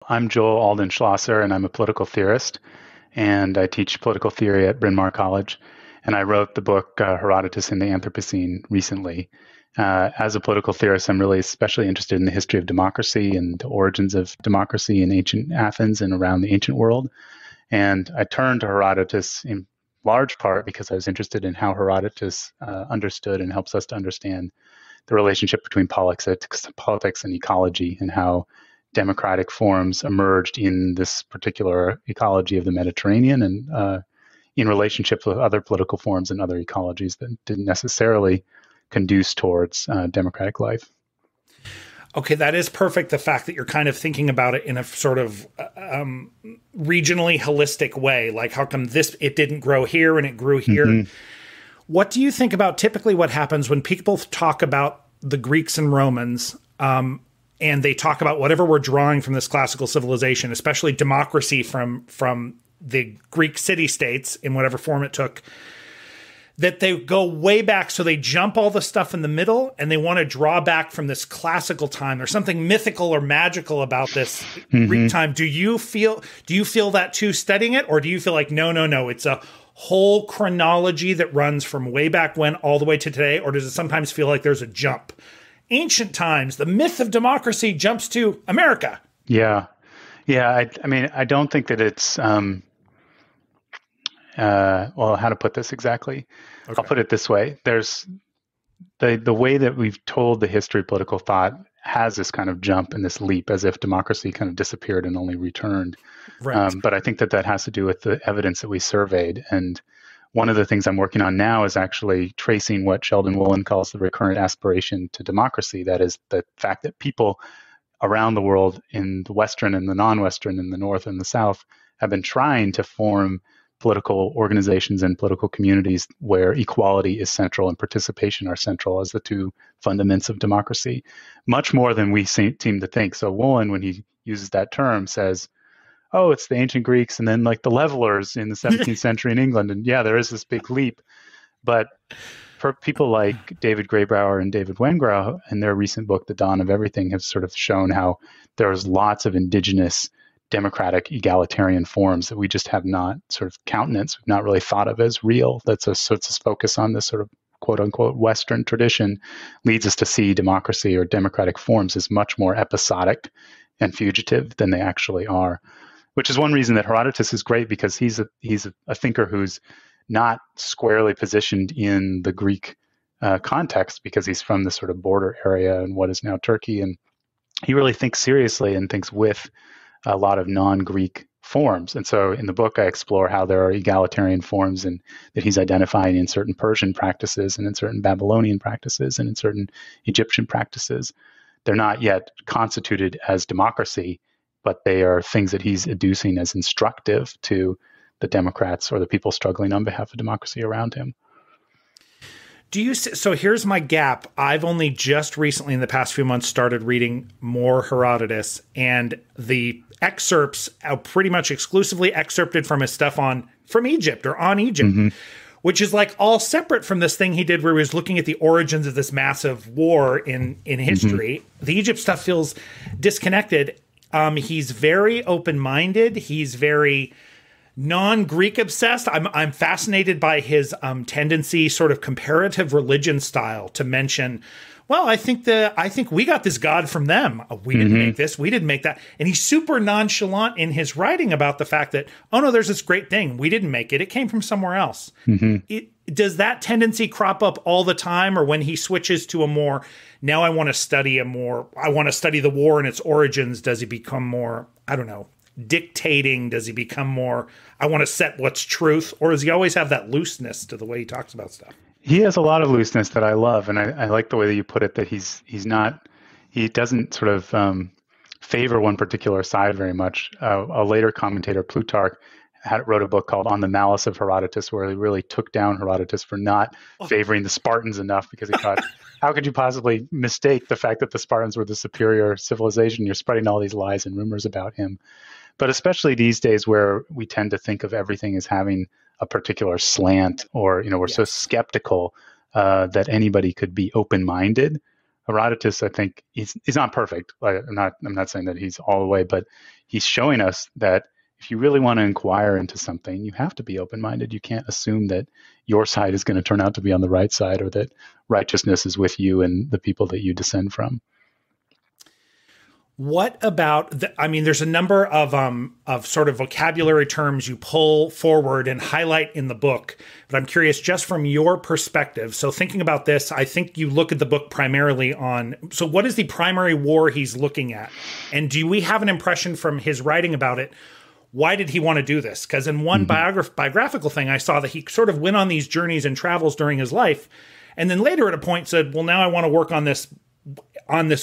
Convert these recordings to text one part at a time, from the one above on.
I'm Joel Schlosser, and I'm a political theorist, and I teach political theory at Bryn Mawr College. And I wrote the book Herodotus in the Anthropocene recently. As a political theorist, I'm really especially interested in the history of democracy and the origins of democracy in ancient Athens and around the ancient world. And I turned to Herodotus in large part because I was interested in how Herodotus understood and helps us to understand the relationship between politics and ecology, and how democratic forms emerged in this particular ecology of the Mediterranean, and in relationship with other political forms and other ecologies that didn't necessarily conduce towards democratic life. Okay, that is perfect. The fact that you're kind of thinking about it in a sort of regionally holistic way, like how come it didn't grow here and it grew here? Mm-hmm. What do you think about typically what happens when people talk about the Greeks and Romans, and they talk about whatever we're drawing from this classical civilization, especially democracy from the Greek city-states in whatever form it took, that they go way back, so they jump all the stuff in the middle and they want to draw back from this classical time. There's something mythical or magical about this Greek time. Do you feel that too studying it, or do you feel like no, it's a whole chronology that runs from way back when all the way to today, or does it sometimes feel like there's a jump? Ancient times, the myth of democracy jumps to America. Yeah. I mean, I don't think that it's well, how to put this exactly? Okay. I'll put it this way. There's the way that we've told the history of political thought has this kind of jump and this leap, as if democracy kind of disappeared and only returned. Right. But I think that has to do with the evidence that we surveyed. And one of the things I'm working on now is actually tracing what Sheldon Woolen calls the recurrent aspiration to democracy. That is the fact that people around the world, in the Western and the non-Western, in the North and the South, have been trying to form political organizations and political communities where equality is central and participation are central as the two fundaments of democracy, much more than we seem to think. So Woolen, when he uses that term, says, oh, it's the ancient Greeks and then like the levelers in the 17th century in England. And yeah, there is this big leap. But for people like David Graybauer and David Wengrow in their recent book, The Dawn of Everything, have sort of shown how there's lots of indigenous democratic egalitarian forms that we just have not sort of countenanced, we've not really thought of as real. That's a sort of focus on this sort of quote unquote Western tradition leads us to see democracy or democratic forms as much more episodic and fugitive than they actually are, which is one reason that Herodotus is great, because he's a thinker who's not squarely positioned in the Greek context, because he's from the sort of border area in what is now Turkey, and he really thinks seriously and thinks with a lot of non-Greek forms. And so in the book, I explore how there are egalitarian forms and that he's identifying in certain Persian practices and in certain Babylonian practices and in certain Egyptian practices. They're not yet constituted as democracy, but they are things that he's adducing as instructive to the Democrats or the people struggling on behalf of democracy around him. So here's my gap. I've only just recently in the past few months started reading more Herodotus, and the excerpts are pretty much exclusively excerpted from his stuff from Egypt or on Egypt, which is like all separate from this thing he did where he was looking at the origins of this massive war in history. The Egypt stuff feels disconnected. He's very open-minded. He's very non-Greek obsessed. I'm fascinated by his tendency, sort of comparative religion style, to mention, well, I think we got this god from them. We didn't make this. We didn't make that. And he's super nonchalant in his writing about the fact that, oh no, there's this great thing. We didn't make it. It came from somewhere else. Does that tendency crop up all the time, or when he switches to now I want to study the war and its origins, does he become more, I don't know, dictating? Does he become more, I want to set what's truth? Or does he always have that looseness to the way he talks about stuff? He has a lot of looseness that I love. And I like the way that you put it, that he doesn't sort of favor one particular side very much. A later commentator, Plutarch, wrote a book called On the Malice of Herodotus, where he really took down Herodotus for not favoring the Spartans enough, because he thought, how could you possibly mistake the fact that the Spartans were the superior civilization? You're spreading all these lies and rumors about him. But especially these days, where we tend to think of everything as having a particular slant, or we're so skeptical that anybody could be open-minded Herodotus, I think he's not perfect. I'm not saying that he's all the way, but he's showing us that if you really want to inquire into something, you have to be open-minded. You can't assume that your side is going to turn out to be on the right side, or that righteousness is with you and the people that you descend from. What about there's a number of sort of vocabulary terms you pull forward and highlight in the book, but I'm curious just from your perspective. So thinking about this, I think you look at the book primarily on, so what is the primary war he's looking at? And do we have an impression from his writing about it? Why did he want to do this? Because in one biographical thing, I saw that he sort of went on these journeys and travels during his life. And then later at a point said, well, now I want to work on this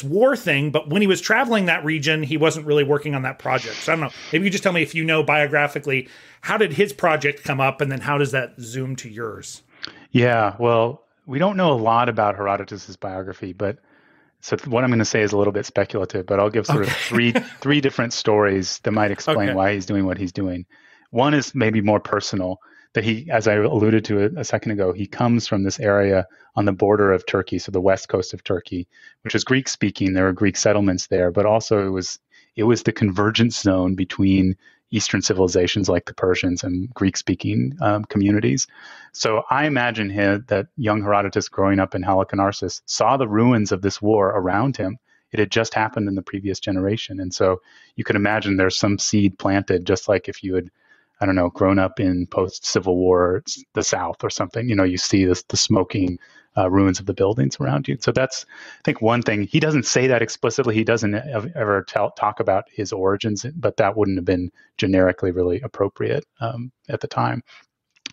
war thing. But when he was traveling that region, he wasn't really working on that project. So I don't know. Maybe you just tell me, if you know biographically, how did his project come up? And then how does that zoom to yours? Yeah, well, we don't know a lot about Herodotus's biography, but so what I'm going to say is a little bit speculative, but I'll give sort of three different stories that might explain why he's doing what he's doing. One is maybe more personal, that he, as I alluded to a second ago, he comes from this area on the border of Turkey, so the west coast of Turkey, which is Greek speaking. There were Greek settlements there, but also it was the convergence zone between Eastern civilizations like the Persians and Greek-speaking communities. So I imagine that young Herodotus growing up in Halicarnassus saw the ruins of this war around him. It had just happened in the previous generation. And so you could imagine there's some seed planted, just like if you had, I don't know, grown up in post-Civil War, the South or something. You see the smoking ruins of the buildings around you. So that's, I think, one thing. He doesn't say that explicitly. He doesn't ever talk about his origins, but that wouldn't have been generically really appropriate at the time.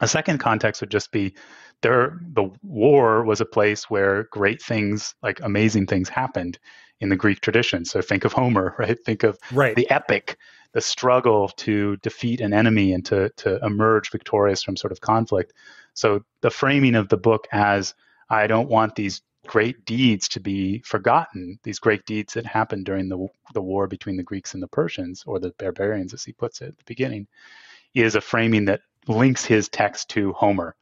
A second context would just be the war was a place where great things, like amazing things, happened in the Greek tradition. So think of Homer, right? Think of the epic, the struggle to defeat an enemy and to emerge victorious from sort of conflict. So the framing of the book as, I don't want these great deeds to be forgotten, these great deeds that happened during the war between the Greeks and the Persians, or the barbarians, as he puts it at the beginning, is a framing that links his text to Homer.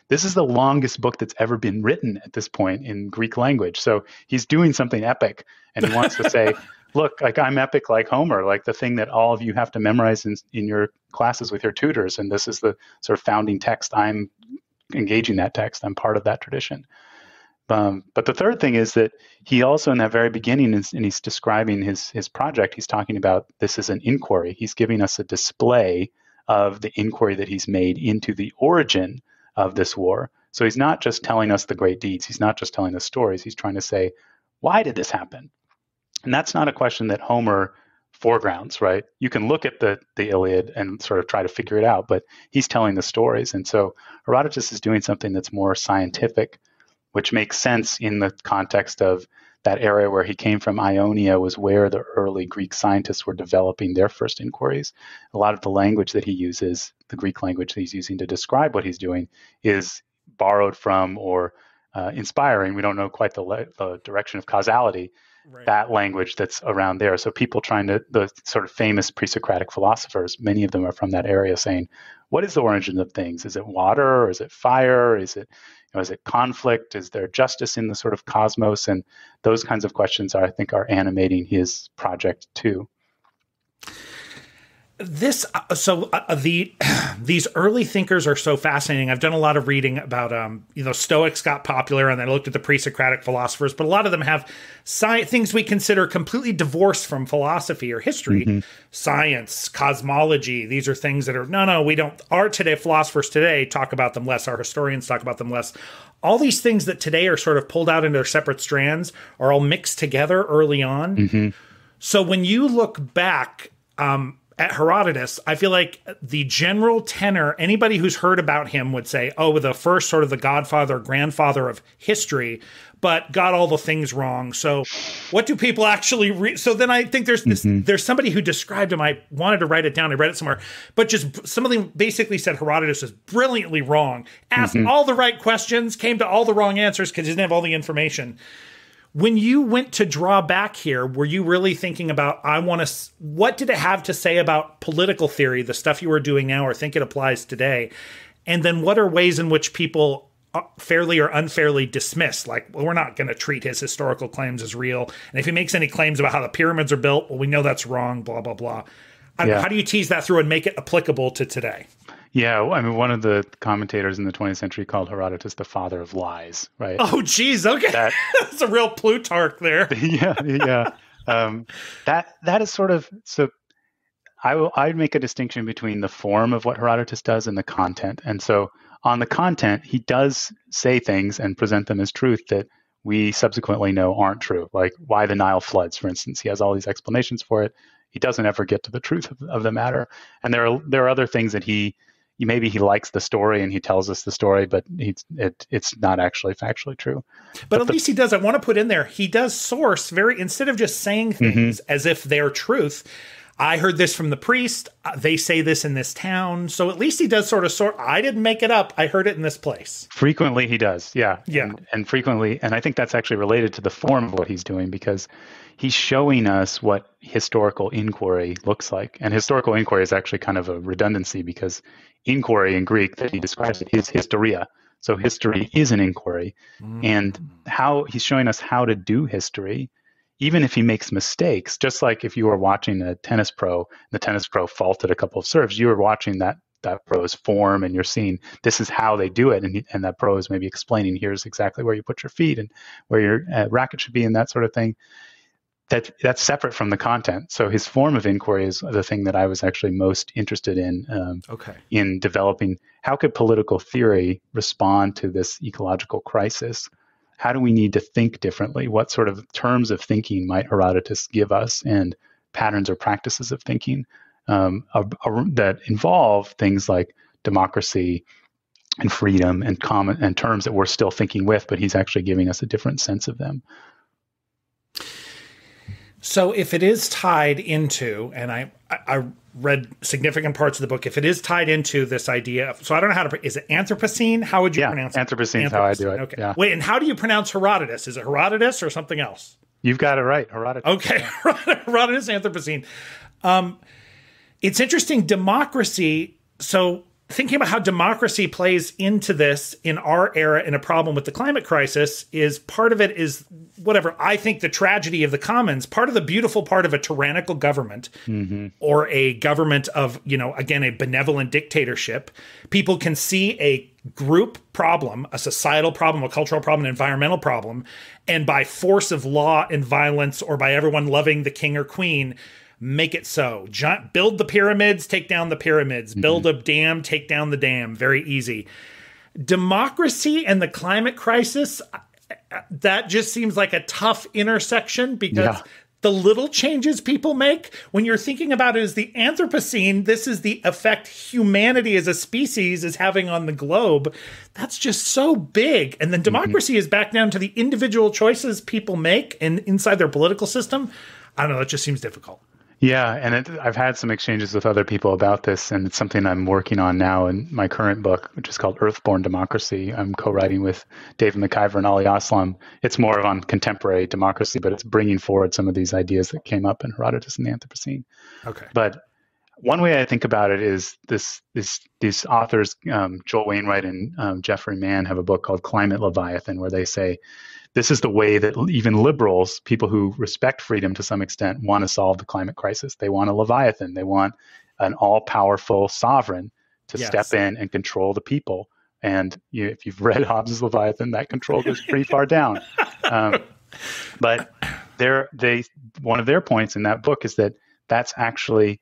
This is the longest book that's ever been written at this point in Greek language. So he's doing something epic, and he wants to say, look, like I'm epic like Homer, like the thing that all of you have to memorize in your classes with your tutors. And this is the sort of founding text. I'm engaging that text. I'm part of that tradition. But the third thing is that he also, in that very beginning, and he's describing his project, he's talking about this is an inquiry. He's giving us a display of the inquiry that he's made into the origin of this war. So he's not just telling us the great deeds. He's not just telling us stories. He's trying to say, why did this happen? And that's not a question that Homer foregrounds, right? You can look at the Iliad and sort of try to figure it out, but he's telling the stories. And so Herodotus is doing something that's more scientific, which makes sense in the context of that area where he came from. Ionia was where the early Greek scientists were developing their first inquiries. A lot of the language that he uses, the Greek language that he's using to describe what he's doing, is borrowed from or inspiring. We don't know quite the direction of causality, that language that's around there. So people the sort of famous pre-Socratic philosophers, many of them are from that area, saying, what is the origin of things? Is it water, or is it fire? Is it conflict? Is there justice in the sort of cosmos? And those kinds of questions I think are animating his project too. These early thinkers are so fascinating. I've done a lot of reading about, Stoics got popular, and then I looked at the pre-Socratic philosophers, but a lot of them have things we consider completely divorced from philosophy or history, science, cosmology. These are things that are, we don't, philosophers today talk about them less. Our historians talk about them less. All these things that today are sort of pulled out into their separate strands are all mixed together early on. So when you look back, at Herodotus, I feel like the general tenor, anybody who's heard about him would say, the first sort of the godfather, grandfather of history, but got all the things wrong. So what do people actually read? So then I think there's somebody who described him. I wanted to write it down. I read it somewhere, but just something basically said Herodotus is brilliantly wrong, asked all the right questions, came to all the wrong answers because he didn't have all the information. When you went to draw back here, were you really thinking about, what did it have to say about political theory, the stuff you were doing now or think it applies today? And then what are ways in which people fairly or unfairly dismissed. Like, well, we're not going to treat his historical claims as real. And if he makes any claims about how the pyramids are built, well, we know that's wrong, blah, blah, blah. How do you tease that through and make it applicable to today? Yeah, I mean, one of the commentators in the 20th century called Herodotus the father of lies, right? Oh, geez, okay. That's a real Plutarch there. Yeah. That is sort of, so I'd make a distinction between the form of what Herodotus does and the content. And so on the content, he does say things and present them as truth that we subsequently know aren't true, like why the Nile floods, for instance. He has all these explanations for it. He doesn't ever get to the truth of the matter. And there are other things that maybe he likes the story and he tells us the story, but it's not actually factually true. But at least he does. I want to put in there, he does source instead of just saying things as if they're truth. I heard this from the priest. They say this in this town. So at least he does sort of I didn't make it up. I heard it in this place. Frequently he does. Yeah. Yeah. And frequently, and I think that's actually related to the form of what he's doing, because he's showing us what historical inquiry looks like. And historical inquiry is actually kind of a redundancy, because inquiry in Greek that he describes is historia. So history is an inquiry. And how he's showing us how to do history, even if he makes mistakes. Just like if you were watching a tennis pro, the tennis pro faulted a couple of serves, you were watching that pro's form and you're seeing this is how they do it. And that pro is maybe explaining, here's exactly where you put your feet and where your racket should be and that sort of thing. That's separate from the content. So his form of inquiry is the thing that I was actually most interested in in developing. How could political theory respond to this ecological crisis? How do we need to think differently? What sort of terms of thinking might Herodotus give us, and patterns or practices of thinking that involve things like democracy and freedom and common and terms that we're still thinking with, but he's actually giving us a different sense of them. So if it is tied into, and I read significant parts of the book, if it is tied into this idea of, so I don't know how to, is it Anthropocene? How would you pronounce it? Anthropocene is how I do it. Okay. Yeah. Wait, and how do you pronounce Herodotus? Is it Herodotus or something else? You've got it right. Herodotus. Okay. Herodotus, Anthropocene. It's interesting, democracy. So thinking about how democracy plays into this in our era in a problem with the climate crisis is part of it is whatever. I think the tragedy of the commons, part of the beautiful part of a tyrannical government or a government of, again, a benevolent dictatorship, people can see a group problem, a societal problem, a cultural problem, an environmental problem, and by force of law and violence or by everyone loving the king or queen, make it so. Build the pyramids, take down the pyramids. Build a dam, take down the dam. Very easy. Democracy and the climate crisis, that just seems like a tough intersection, because the little changes people make, when you're thinking about it as the Anthropocene, this is the effect humanity as a species is having on the globe. That's just so big. And then democracy is back down to the individual choices people make and inside their political system. I don't know, it just seems difficult. Yeah, and I've had some exchanges with other people about this, and it's something I'm working on now in my current book, which is called Earthborn Democracy. I'm co-writing with David McIver and Ali Aslam. It's more on contemporary democracy, but it's bringing forward some of these ideas that came up in Herodotus and the Anthropocene. Okay. But one way I think about it is these authors, Joel Wainwright and Jeffrey Mann, have a book called Climate Leviathan, where they say, this is the way that even liberals, people who respect freedom to some extent, want to solve the climate crisis. They want a Leviathan. They want an all-powerful sovereign to step in and control the people. And if you've read Hobbes' Leviathan, that control goes pretty far down. But one of their points in that book is that that's actually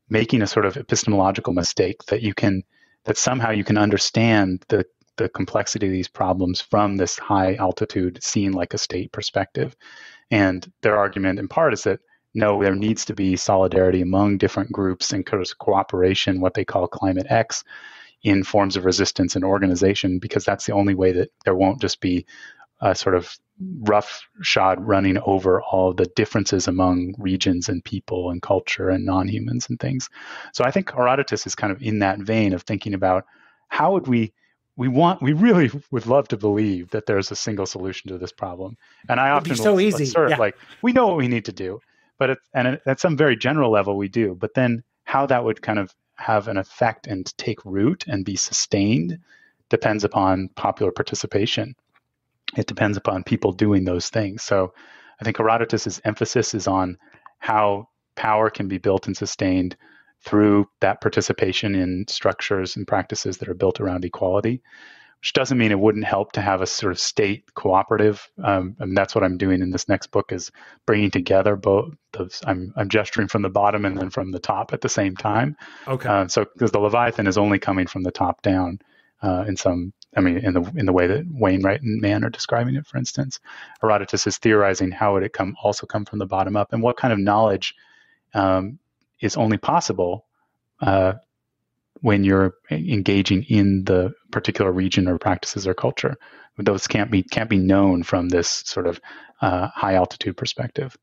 making a sort of epistemological mistake, that somehow you can understand the complexity of these problems from this high altitude, seen like a state perspective. And their argument in part is that no, there needs to be solidarity among different groups and cooperation, what they call climate X, in forms of resistance and organization, because that's the only way that there won't just be a sort of roughshod running over all the differences among regions and people and culture and non-humans and things. So I think Herodotus is kind of in that vein of thinking about how would we really would love to believe that there's a single solution to this problem. And I often assert, like, we know what we need to do, but at some very general level we do, but then how that would kind of have an effect and take root and be sustained, depends upon popular participation. It depends upon people doing those things. So I think Herodotus's emphasis is on how power can be built and sustained through that participation in structures and practices that are built around equality, which doesn't mean it wouldn't help to have a sort of state cooperative. And that's what I'm doing in this next book, is bringing together both those. I'm gesturing from the bottom and then from the top at the same time. Okay. So because the Leviathan is only coming from the top down in the way that Wainwright and Mann are describing it, for instance. Herodotus is theorizing how would it also come from the bottom up, and what kind of knowledge is only possible when you're engaging in the particular region or practices or culture. Those can't be known from this sort of high altitude perspective.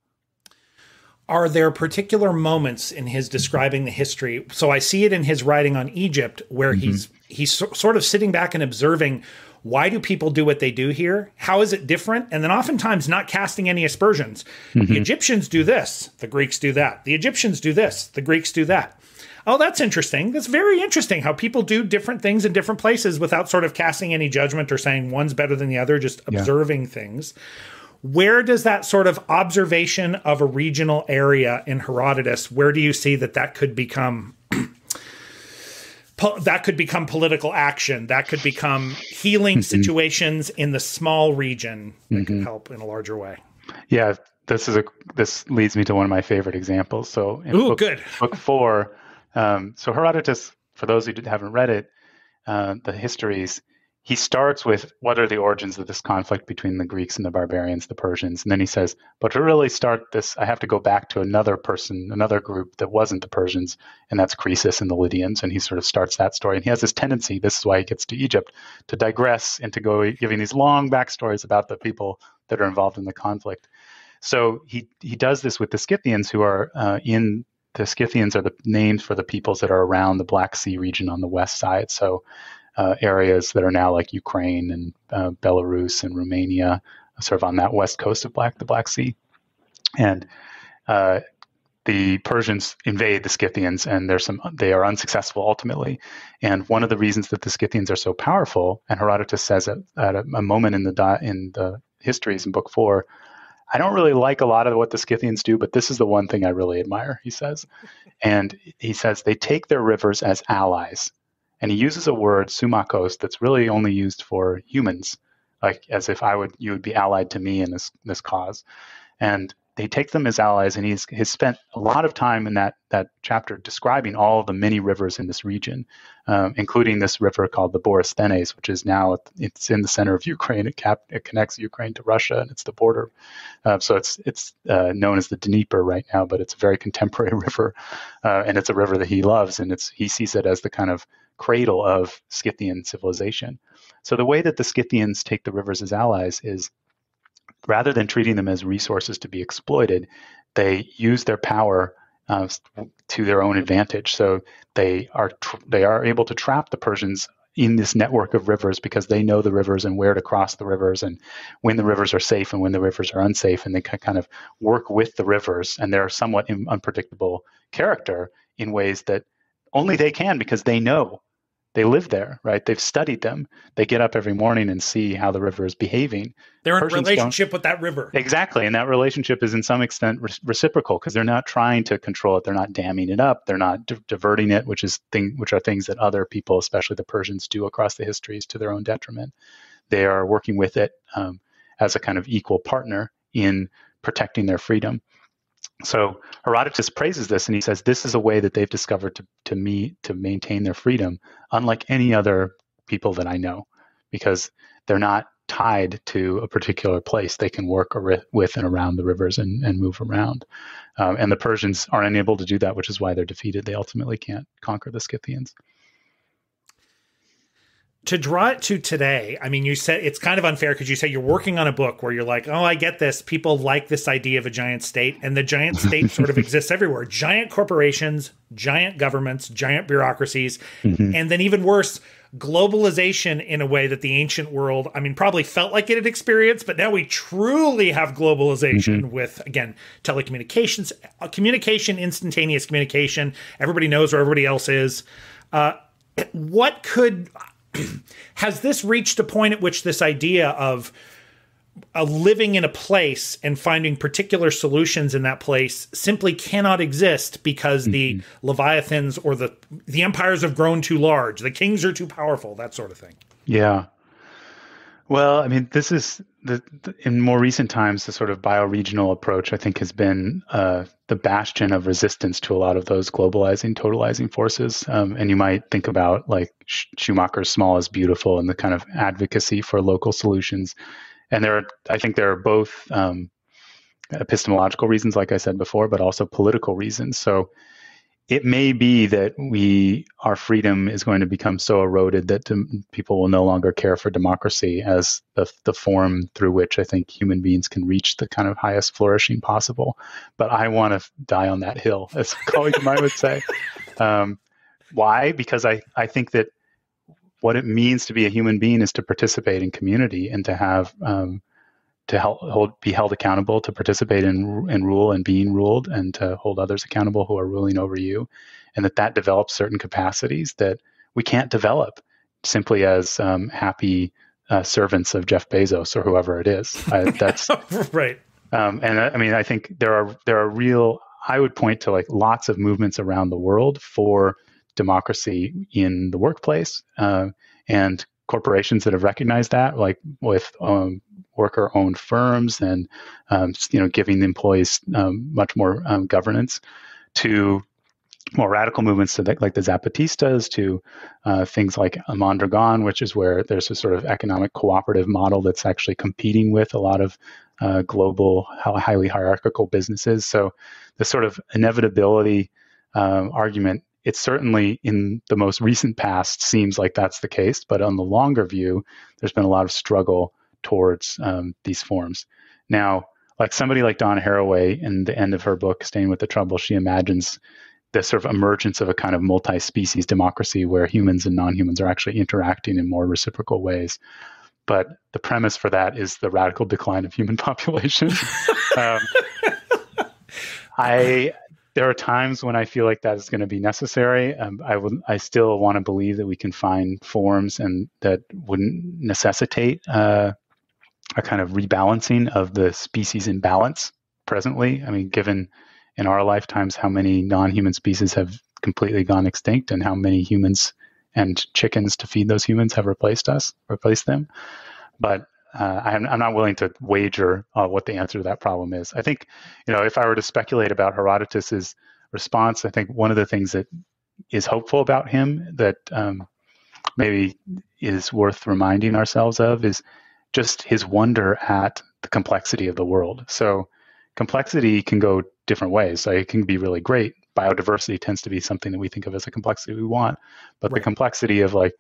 Are there particular moments in his describing the history? So I see it in his writing on Egypt, where he's sort of sitting back and observing, why do people do what they do here? How is it different? And then oftentimes not casting any aspersions. The Egyptians do this, the Greeks do that. The Egyptians do this, the Greeks do that. Oh, that's interesting. That's very interesting how people do different things in different places without sort of casting any judgment or saying one's better than the other, just observing things. Where does that sort of observation of a regional area in Herodotus, where do you see that could become political action? That could become healing situations in the small region that could help in a larger way. Yeah, this leads me to one of my favorite examples. So in book 4, so Herodotus, for those who haven't read it, the histories, he starts with what are the origins of this conflict between the Greeks and the barbarians, the Persians. And then he says, but to really start this, I have to go back to another group that wasn't the Persians, and that's Croesus and the Lydians. And he sort of starts that story. And he has this tendency, this is why he gets to Egypt, to digress and to go giving these long backstories about the people that are involved in the conflict. So he does this with the Scythians, who are the Scythians are the names for the peoples that are around the Black Sea region on the west side. So areas that are now like Ukraine and Belarus and Romania, sort of on that west coast of the Black Sea. And the Persians invade the Scythians, and they are unsuccessful ultimately. And one of the reasons that the Scythians are so powerful, and Herodotus says at a moment in the histories in book 4, I don't really like a lot of what the Scythians do, but this is the one thing I really admire, he says. And he says they take their rivers as allies. And he uses a word, sumakos, that's really only used for humans, like as if you would be allied to me in this cause. And they take them as allies, and he's spent a lot of time in that chapter describing all of the many rivers in this region, including this river called the Borysthenes, which is now it's in the center of Ukraine. It connects Ukraine to Russia, and it's the border. So it's known as the Dnieper right now, but it's a very contemporary river, and it's a river that he loves, and he sees it as the kind of cradle of Scythian civilization. So the way that the Scythians take the rivers as allies is, rather than treating them as resources to be exploited, they use their power to their own advantage. So they are able to trap the Persians in this network of rivers because they know the rivers and where to cross the rivers and when the rivers are safe and when the rivers are unsafe. And they can kind of work with the rivers, and they're somewhat unpredictable character in ways that only they can, because they know. They live there, right? They've studied them. They get up every morning and see how the river is behaving. They're in a relationship with that river. Exactly. And that relationship is in some extent reciprocal, because they're not trying to control it. They're not damming it up. They're not diverting it, which are things that other people, especially the Persians, do across the histories to their own detriment. They are working with it as a kind of equal partner in protecting their freedom. So Herodotus praises this, and he says this is a way that they've discovered to maintain their freedom, unlike any other people that I know, because they're not tied to a particular place. They can work with and around the rivers and move around. And the Persians are unable to do that, which is why they're defeated. They ultimately can't conquer the Scythians. To draw it to today, I mean, you said it's kind of unfair because you say you're working on a book where you're like, oh, I get this. People like this idea of a giant state, and the giant state sort of exists everywhere. Giant corporations, giant governments, giant bureaucracies, and then even worse, globalization in a way that the ancient world, I mean, probably felt like it had experienced, but now we truly have globalization with, again, telecommunications, communication, instantaneous communication. Everybody knows where everybody else is. Has this reached a point at which this idea of living in a place and finding particular solutions in that place simply cannot exist because the leviathans or the empires have grown too large, the kings are too powerful, that sort of thing? Yeah. Well, I mean, this is in more recent times, the sort of bioregional approach, I think, has been the bastion of resistance to a lot of those globalizing, totalizing forces. And you might think about like Schumacher's Small is Beautiful and the kind of advocacy for local solutions. And I think there are both epistemological reasons, like I said before, but also political reasons. So it may be that our freedom is going to become so eroded that people will no longer care for democracy as the form through which I think human beings can reach the kind of highest flourishing possible. But I want to die on that hill, as a colleague of mine would say. Why? Because I think that what it means to be a human being is to participate in community and to have be held accountable, to participate in rule and being ruled, and to hold others accountable who are ruling over you, and that develops certain capacities that we can't develop simply as happy servants of Jeff Bezos or whoever it is. That's right. And I mean, I think there are real. I would point to like lots of movements around the world for democracy in the workplace, and corporations that have recognized that, like with worker-owned firms and giving the employees much more governance, to more radical movements to like the Zapatistas, to things like Mondragon, which is where there's a sort of economic cooperative model that's actually competing with a lot of global, highly hierarchical businesses. So the sort of inevitability argument, it's certainly in the most recent past seems like that's the case, but on the longer view, there's been a lot of struggle towards these forms. Now, like somebody like Donna Haraway, in the end of her book, Staying with the Trouble, she imagines the sort of emergence of a kind of multi-species democracy where humans and non-humans are actually interacting in more reciprocal ways. But the premise for that is the radical decline of human population. There are times when I feel like that is going to be necessary. I still want to believe that we can find forms and that wouldn't necessitate a kind of rebalancing of the species imbalance presently. I mean, given in our lifetimes how many non-human species have completely gone extinct and how many humans and chickens to feed those humans have replaced them. But I'm not willing to wager what the answer to that problem is. I think, if I were to speculate about Herodotus's response, I think one of the things that is hopeful about him that maybe is worth reminding ourselves of is just his wonder at the complexity of the world. So complexity can go different ways. So it can be really great. Biodiversity tends to be something that we think of as a complexity we want, but the complexity of like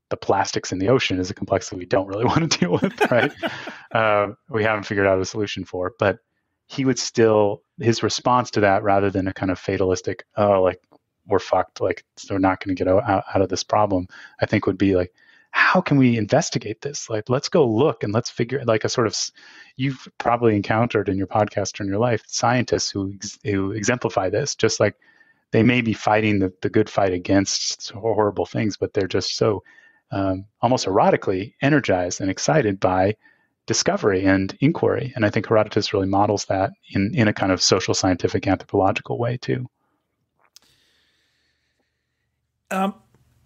the plastics in the ocean is a complexity we don't really want to deal with, right? We haven't figured out a solution for. But he would still, his response to that, rather than a kind of fatalistic, we're fucked, like we're not going to get out of this problem, I think would be like, how can we investigate this? Like, let's go look and let's figure, like a sort of, you've probably encountered in your podcast or in your life, scientists who exemplify this, just like they may be fighting the good fight against horrible things, but they're just so almost erotically energized and excited by discovery and inquiry. And I think Herodotus really models that in a kind of social, scientific, anthropological way too.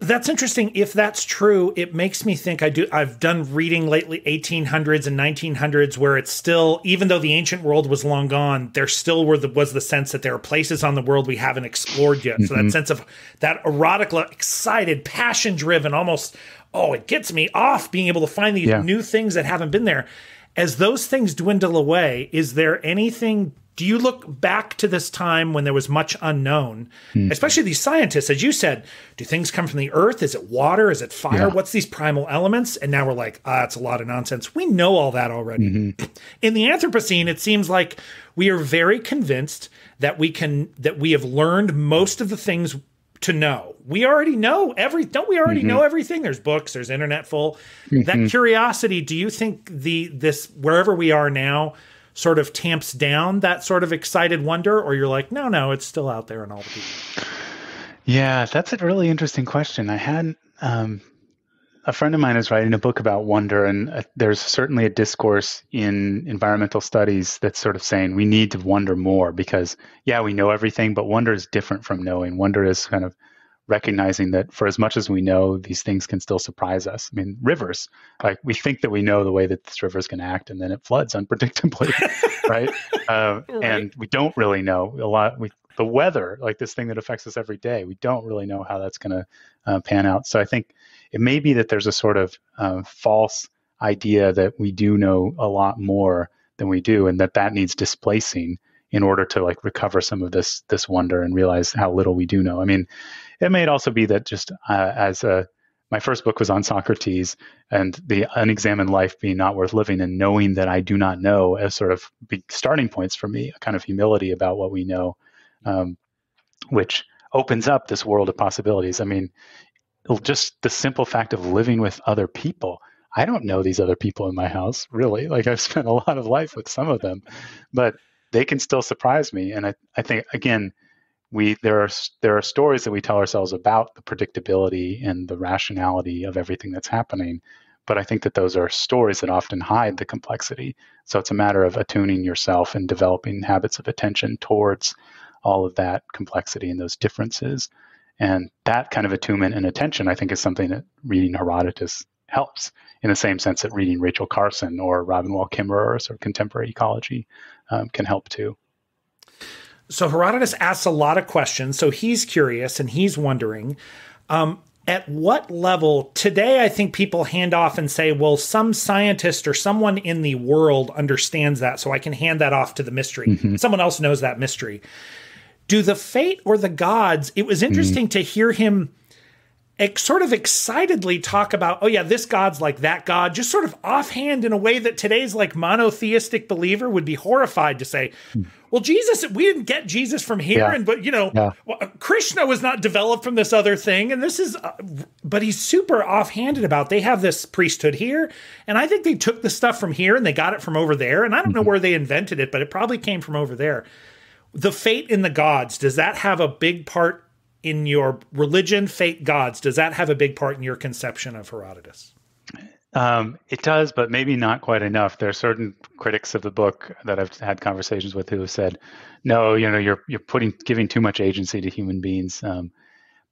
That's interesting. If that's true, it makes me think I've done reading lately 1800s and 1900s where it's still, even though the ancient world was long gone, there still was the sense that there are places on the world we haven't explored yet. So that sense of that erotic, excited, passion driven, almost, it gets me off being able to find these new things that haven't been there. As those things dwindle away, is there anything, do you look back to this time when there was much unknown, especially these scientists, as you said, do things come from the earth? Is it water? Is it fire? Yeah. What's these primal elements? And now we're like, it's a lot of nonsense. We know all that already. In the Anthropocene, it seems like we are very convinced that we have learned most of the things to know. We already know don't we already know everything? There's books, there's internet full. That curiosity, do you think this wherever we are now sort of tamps down that sort of excited wonder, or you're like, no, it's still out there in all the people? Yeah, that's a really interesting question. I a friend of mine is writing a book about wonder, and there's certainly a discourse in environmental studies that's sort of saying we need to wonder more because, yeah, we know everything, but wonder is different from knowing. Wonder is kind of recognizing that for as much as we know, these things can still surprise us. I mean, rivers, like we think that we know the way that this river is going to act, and then it floods unpredictably, right? Right. And we don't really know a lot. The weather, like this thing that affects us every day, we don't really know how that's going to pan out. So I think it may be that there's a sort of false idea that we do know a lot more than we do, and that needs displacing in order to like recover some of this wonder and realize how little we do know. I mean, it may also be that just my first book was on Socrates and the unexamined life being not worth living, and knowing that I do not know as sort of big starting points for me, a kind of humility about what we know, which opens up this world of possibilities. I mean, just the simple fact of living with other people. I don't know these other people in my house, really. Like I've spent a lot of life with some of them, but they can still surprise me. And I think, again, there are stories that we tell ourselves about the predictability and the rationality of everything that's happening. But I think that those are stories that often hide the complexity. So it's a matter of attuning yourself and developing habits of attention towards all of that complexity and those differences. And that kind of attunement and attention, I think, is something that reading Herodotus helps, in the same sense that reading Rachel Carson or Robin Wall Kimmerer's or contemporary ecology can help too. So Herodotus asks a lot of questions. So he's curious and he's wondering, at what level today, I think people hand off and say, well, some scientist or someone in the world understands that, so I can hand that off to the mystery. Mm-hmm. Someone else knows that mystery. Do the fate or the gods, it was interesting to hear him sort of excitedly talk about, oh yeah, this god's like that god, just sort of offhand in a way that today's like monotheistic believer would be horrified to say, well, Jesus, we didn't get Jesus from here. Yeah. But Krishna was not developed from this other thing. And this is, but he's super offhanded about, they have this priesthood here. And I think they took the stuff from here and they got it from over there. And I don't know where they invented it, but it probably came from over there. The fate in the gods, does that have a big part in your religion, fate, gods? Does that have a big part in your conception of Herodotus? It does, but maybe not quite enough. There are certain critics of the book that I've had conversations with who have said, no, you're giving too much agency to human beings.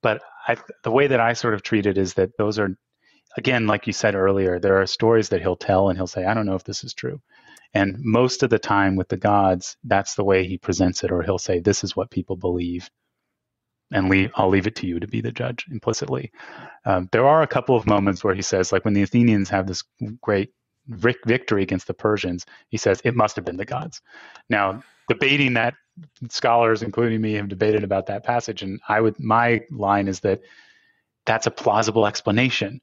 But the way that I sort of treat it is that those are, again, like you said earlier, there are stories that he'll tell and he'll say, I don't know if this is true. And most of the time with the gods, that's the way he presents it, or he'll say, this is what people believe. And I'll leave it to you to be the judge implicitly. There are a couple of moments where he says, like when the Athenians have this great victory against the Persians, he says, it must have been the gods. Now, debating that, scholars, including me, have debated about that passage. And my line is that that's a plausible explanation.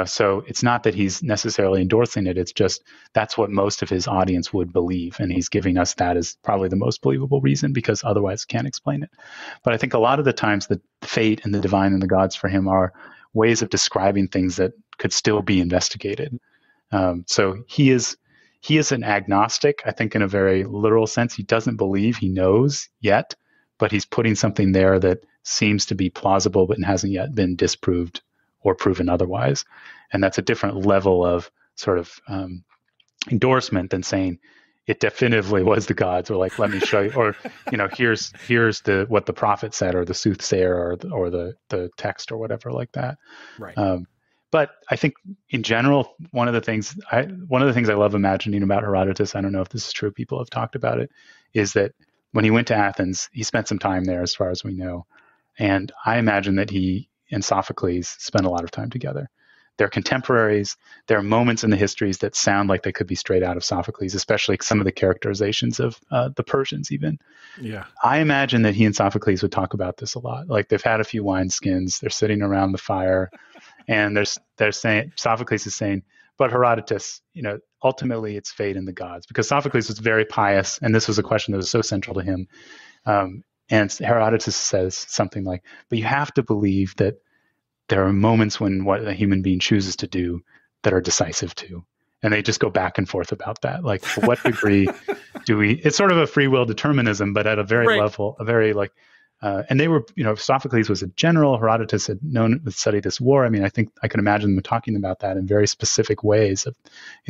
So it's not that he's necessarily endorsing it. It's just that's what most of his audience would believe. And he's giving us that as probably the most believable reason, because otherwise can't explain it. But I think a lot of the times the fate and the divine and the gods for him are ways of describing things that could still be investigated. So he is an agnostic, I think, in a very literal sense. He doesn't believe he knows yet, but he's putting something there that seems to be plausible but hasn't yet been disproved or proven otherwise. And that's a different level of sort of endorsement than saying it definitively was the gods, or like, let me show you, or, here's what the prophet said, or the soothsayer, or the text, or whatever like that. Right. But I think in general, one of the things I love imagining about Herodotus, I don't know if this is true, people have talked about it, is that when he went to Athens, he spent some time there as far as we know. And I imagine that he and Sophocles spent a lot of time together. They're contemporaries. There are moments in the histories that sound like they could be straight out of Sophocles, especially some of the characterizations of the Persians even. Yeah. I imagine that he and Sophocles would talk about this a lot. Like they've had a few wineskins, they're sitting around the fire, and they're saying, Sophocles is saying, but Herodotus, ultimately it's fate in the gods, because Sophocles was very pious, and this was a question that was so central to him. And Herodotus says something like, but you have to believe that there are moments when what a human being chooses to do that are decisive too. And they just go back and forth about that. Like, to what degree it's sort of a free will determinism, but at a very level, a very And they were, Sophocles was a general. Herodotus had studied this war. I mean, I think I can imagine them talking about that in very specific ways of,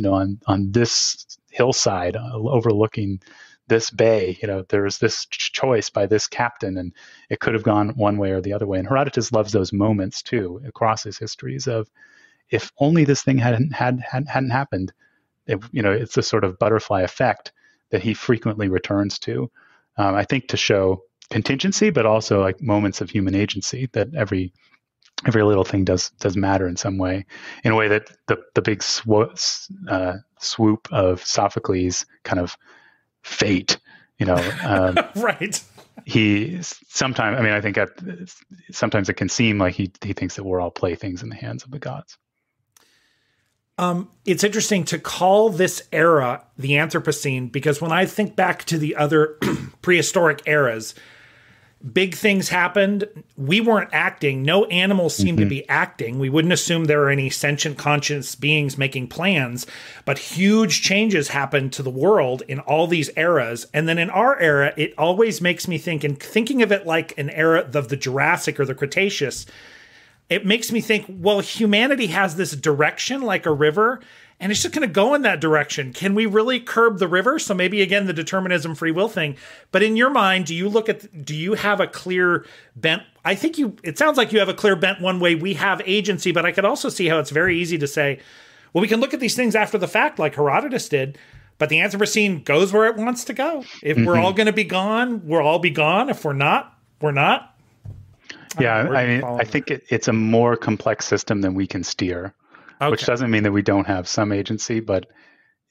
on this hillside overlooking this bay, there's this choice by this captain, and it could have gone one way or the other way. And Herodotus loves those moments too across his histories of, if only this thing hadn't happened. It's a sort of butterfly effect that he frequently returns to. I think to show contingency, but also like moments of human agency, that every little thing does matter in some way, in a way that the big swoop of Sophocles kind of fate, right. He sometimes, I think sometimes it can seem like he thinks that we're all playthings in the hands of the gods. It's interesting to call this era the Anthropocene, because when I think back to the other prehistoric eras, big things happened. We weren't acting. No animals seemed to be acting. We wouldn't assume there are any sentient conscious beings making plans, but huge changes happened to the world in all these eras. And then in our era, it always makes me think, and thinking of it like an era of the Jurassic or the Cretaceous, it makes me think, well, humanity has this direction like a river, and it's just going to go in that direction. Can we really curb the river? So maybe, again, the determinism free will thing. But in your mind, do you have a clear bent? I think it sounds like you have a clear bent one way. We have agency, but I could also see how it's very easy to say, well, we can look at these things after the fact like Herodotus did, but the Anthropocene goes where it wants to go. If we're all going to be gone, we'll all be gone. If we're not, we're not. Yeah, I think it's a more complex system than we can steer, which doesn't mean that we don't have some agency, but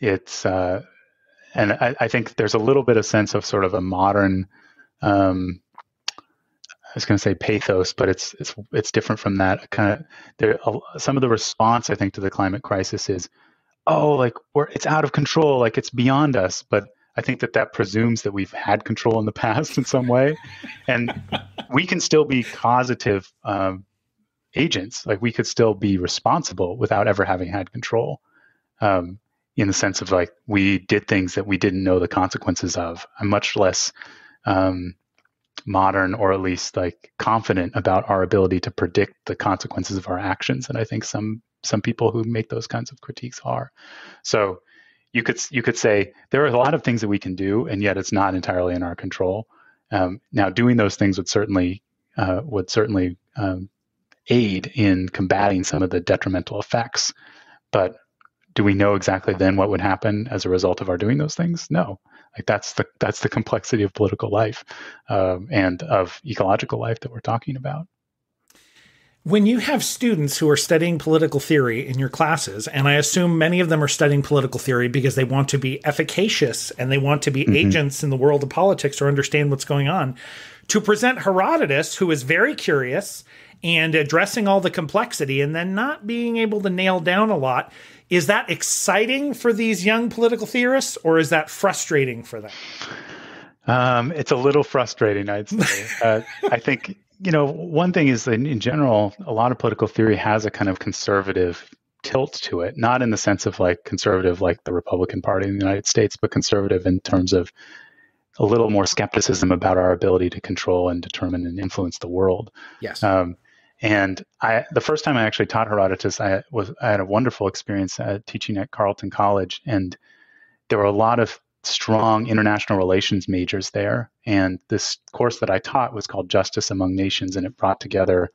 it's, and I think there's a little bit of sense of sort of a modern, I was going to say pathos, but it's different from that. Some of the response, I think, to the climate crisis is, it's out of control, like it's beyond us, but I think that presumes that we've had control in the past in some way, and we can still be causative agents. Like we could still be responsible without ever having had control, in the sense of like we did things that we didn't know the consequences of. I'm much less modern, or at least like confident about our ability to predict the consequences of our actions, and I think some people who make those kinds of critiques are. So you could say there are a lot of things that we can do, and yet it's not entirely in our control. Now, doing those things would certainly aid in combating some of the detrimental effects. But do we know exactly then what would happen as a result of our doing those things? No. Like that's the complexity of political life and of ecological life that we're talking about. When you have students who are studying political theory in your classes, and I assume many of them are studying political theory because they want to be efficacious and they want to be agents in the world of politics or understand what's going on, to present Herodotus, who is very curious and addressing all the complexity and then not being able to nail down a lot, is that exciting for these young political theorists, or is that frustrating for them? It's a little frustrating, I'd say. I think, one thing is that in general, a lot of political theory has a kind of conservative tilt to it, not in the sense of like conservative like the Republican Party in the United States, but conservative in terms of a little more skepticism about our ability to control and determine and influence the world. Yes. And the first time I actually taught Herodotus, I had a wonderful experience teaching at Carleton College, and there were a lot of strong international relations majors there. And this course that I taught was called Justice Among Nations, and it brought together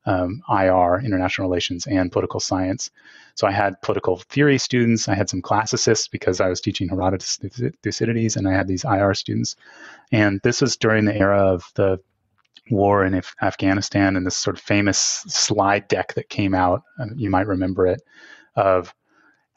IR, international relations, and political science. So I had political theory students, I had some classicists because I was teaching Herodotus Thucydides, and I had these IR students. And this was during the era of the war in Afghanistan, and this sort of famous slide deck that came out, you might remember it, of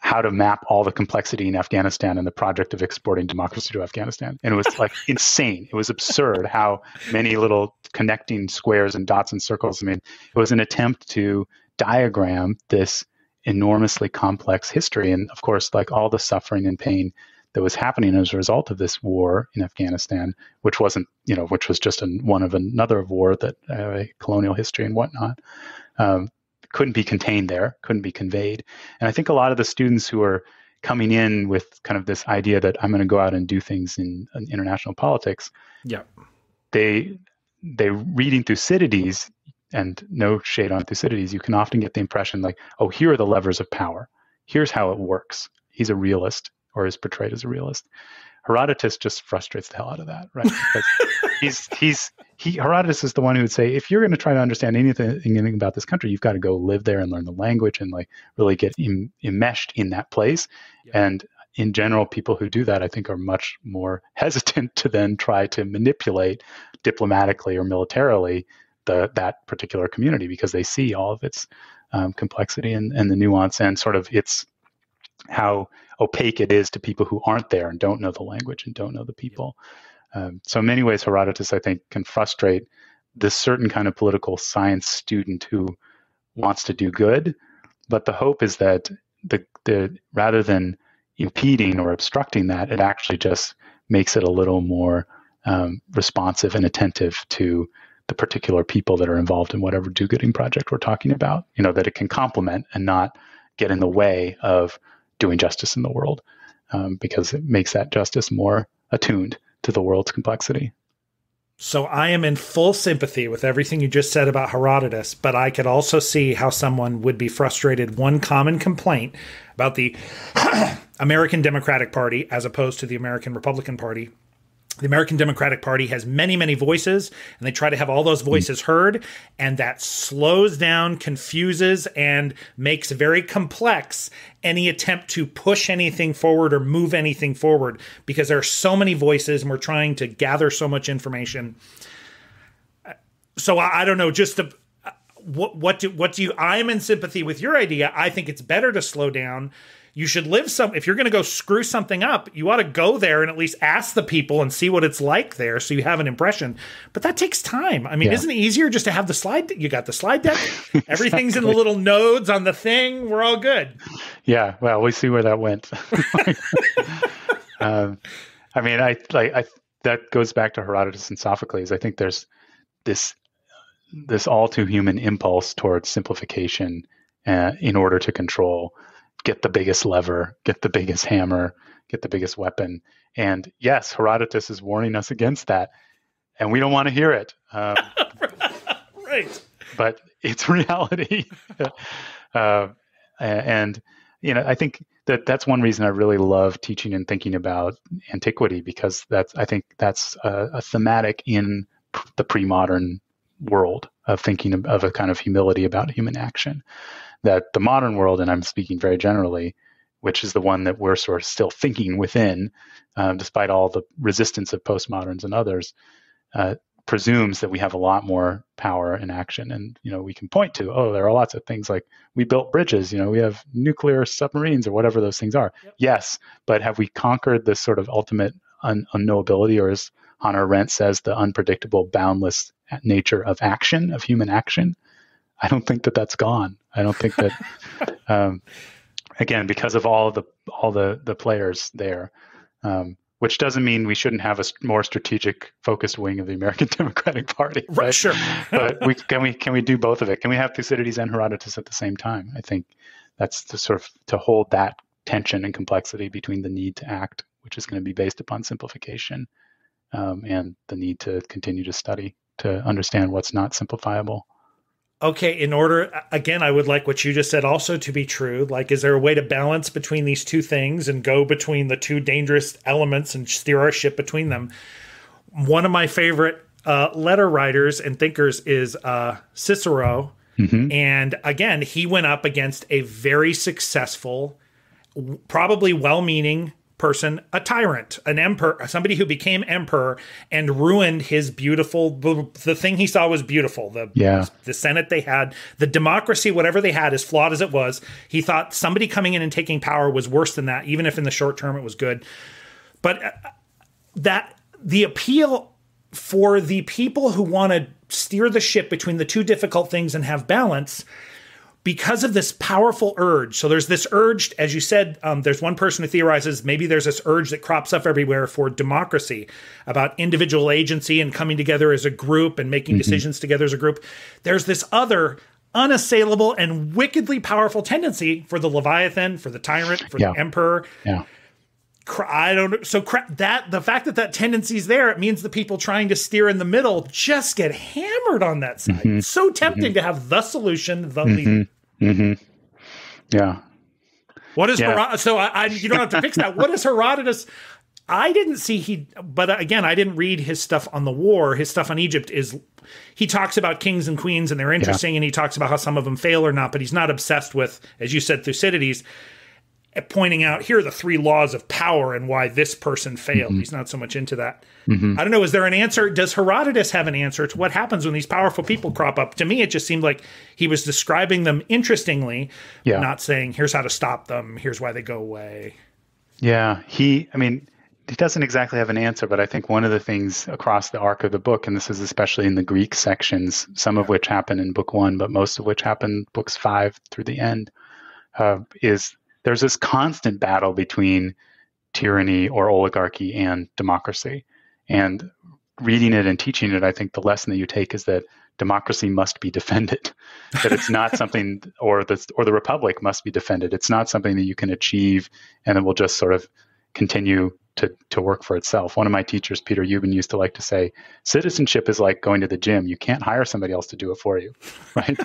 how to map all the complexity in Afghanistan and the project of exporting democracy to Afghanistan. And it was like insane. It was absurd how many little connecting squares and dots and circles. I mean, it was an attempt to diagram this enormously complex history. And of course, like all the suffering and pain that was happening as a result of this war in Afghanistan, which wasn't, which was just one of another war that colonial history and whatnot, couldn't be contained there, couldn't be conveyed. And I think a lot of the students who are coming in with kind of this idea that I'm going to go out and do things in international politics, yeah, they they reading Thucydides, and no shade on Thucydides, you can often get the impression like, oh, here are the levers of power. Here's how it works. He's a realist, or is portrayed as a realist. Herodotus just frustrates the hell out of that, right? Because Herodotus is the one who would say, if you're going to try to understand anything about this country, you've got to go live there and learn the language and like really get enmeshed in that place. Yeah. And in general, people who do that, I think, are much more hesitant to then try to manipulate diplomatically or militarily that particular community, because they see all of its complexity and the nuance and sort of its how opaque it is to people who aren't there and don't know the language and don't know the people. So in many ways, Herodotus, I think, can frustrate this certain kind of political science student who wants to do good. But the hope is that the rather than impeding or obstructing that, it actually just makes it a little more responsive and attentive to the particular people that are involved in whatever do-gooding project we're talking about, that it can complement and not get in the way of doing justice in the world, because it makes that justice more attuned to the world's complexity. So I am in full sympathy with everything you just said about Herodotus, but I could also see how someone would be frustrated. One common complaint about the American Democratic Party as opposed to the American Republican Party. The American Democratic Party has many, many voices, and they try to have all those voices heard, and that slows down, confuses, and makes very complex any attempt to push anything forward or move anything forward, because there are so many voices, and we're trying to gather so much information. So I don't know, just what do you? I'm in sympathy with your idea. I think it's better to slow down. You should live if you're going to go screw something up, you ought to go there and at least ask the people and see what it's like there so you have an impression. But that takes time. I mean, Isn't it easier just to have the slide? You got the slide deck. Everything's in the little nodes on the thing. We're all good. Yeah. Well, we see where that went. I mean, that goes back to Herodotus and Sophocles. I think there's this all too human impulse towards simplification in order to control. Get the biggest lever, get the biggest hammer, get the biggest weapon. And yes, Herodotus is warning us against that. And we don't want to hear it. Right. But it's reality. And, I think that's one reason I really love teaching and thinking about antiquity, because I think that's a thematic in the pre-modern world of thinking of a kind of humility about human action. That the modern world, and I'm speaking very generally, which is the one that we're sort of still thinking within, despite all the resistance of postmoderns and others, presumes that we have a lot more power and action. And, we can point to, there are lots of things like we built bridges, we have nuclear submarines or whatever those things are. Yep. Yes, but have we conquered this sort of ultimate unknowability, or as Hannah Arendt says, the unpredictable, boundless nature of action, of human action? I don't think that that's gone. I don't think that, again, because of all the players there, which doesn't mean we shouldn't have a more strategic, focused wing of the American Democratic Party, right? Sure. But can we do both of it? Can we have Thucydides and Herodotus at the same time? I think that's to hold that tension and complexity between the need to act, which is going to be based upon simplification, and the need to continue to study to understand what's not simplifiable. Okay, again, I would like what you just said also to be true. Like, is there a way to balance between these two things and go between the two dangerous elements and steer our ship between them? One of my favorite letter writers and thinkers is Cicero. Mm-hmm. And again, he went up against a very successful, probably well-meaning person, a tyrant, an emperor, somebody who became emperor and ruined his the thing he saw was beautiful. The Senate they had, the democracy, whatever they had, as flawed as it was, he thought somebody coming in and taking power was worse than that, even if in the short term it was good. But that the appeal for the people who want to steer the ship between the two difficult things and have balance, because of this powerful urge. So there's this urge, as you said, there's one person who theorizes maybe there's this urge that crops up everywhere for democracy, about individual agency and coming together as a group and making decisions together as a group. There's this other unassailable and wickedly powerful tendency for the Leviathan, for the tyrant, for the emperor. Yeah. I don't know. So that the fact that tendency is there, it means the people trying to steer in the middle just get hammered on that side. It's so tempting to have the solution, the leader. Yeah. What is Herodotus? So you don't have to fix that. What is Herodotus? I didn't see but again, I didn't read his stuff on the war. His stuff on Egypt he talks about kings and queens and they're interesting, and he talks about how some of them fail or not, but he's not obsessed with, as you said, Thucydides, pointing out here are the 3 laws of power and why this person failed. He's not so much into that. I don't know. Is there an answer? Does Herodotus have an answer to what happens when these powerful people crop up? To me, it just seemed like he was describing them interestingly, not saying, here's how to stop them. Here's why they go away. Yeah. He doesn't exactly have an answer, but I think one of the things across the arc of the book, and this is especially in the Greek sections, some of which happen in book 1, but most of which happen books 5 through the end, is there's this constant battle between tyranny or oligarchy and democracy. And reading it and teaching it, I think the lesson that you take is that democracy must be defended, that it's not something, or the republic must be defended. It's not something that you can achieve and it will just sort of continue to work for itself. One of my teachers, Peter Euban, used to like to say, citizenship is like going to the gym. You can't hire somebody else to do it for you, right?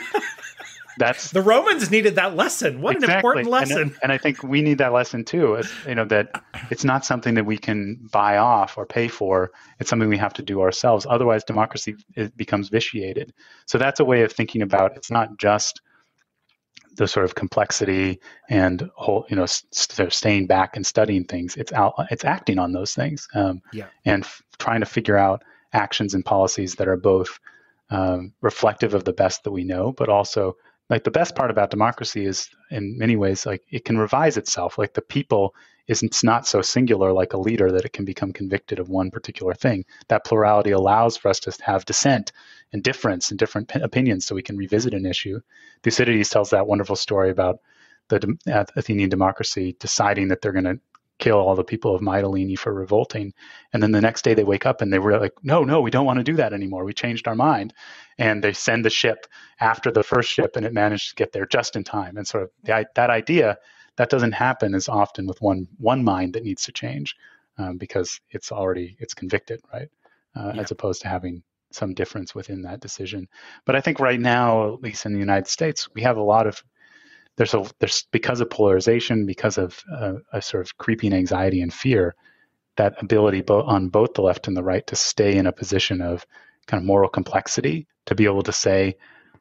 That's the Romans needed that lesson. What an important lesson. And I think we need that lesson too, that it's not something that we can buy off or pay for. It's something we have to do ourselves. Otherwise, democracy becomes vitiated. So that's a way of thinking about it's not just the sort of complexity and whole, staying back and studying things. It's acting on those things and trying to figure out actions and policies that are both reflective of the best that we know, but also like the best part about democracy is in many ways, like it can revise itself. Like the people it's not so singular like a leader that it can become convicted of one particular thing. That plurality allows for us to have dissent and difference and different opinions so we can revisit an issue. Thucydides tells that wonderful story about the Athenian democracy deciding that they're going to kill all the people of Mytilene for revolting. And then the next day they wake up and they were like, no, we don't want to do that anymore. We changed our mind. And they send the ship after the first ship and it managed to get there just in time. And sort of that idea, that doesn't happen as often with one mind that needs to change because it's convicted, right? As opposed to having some difference within that decision. But I think right now, at least in the United States, we have a lot of there's because of polarization, because of a sort of creeping anxiety and fear, that ability on both the left and the right to stay in a position of kind of moral complexity, to be able to say,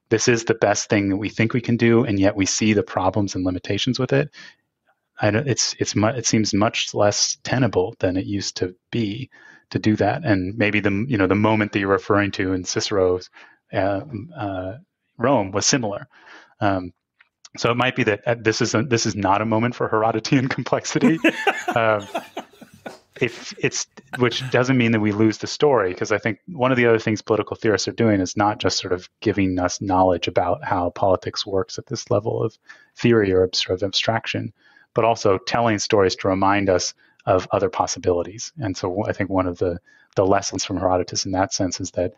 this is the best thing that we think we can do, and yet we see the problems and limitations with it. It seems much less tenable than it used to be to do that. And maybe the moment that you're referring to in Cicero's Rome was similar. So it might be that this is not a moment for Herodotean complexity. Which doesn't mean that we lose the story, because I think one of the other things political theorists are doing is not just sort of giving us knowledge about how politics works at this level of theory or sort of abstraction, but also telling stories to remind us of other possibilities. And so I think one of the lessons from Herodotus in that sense is that,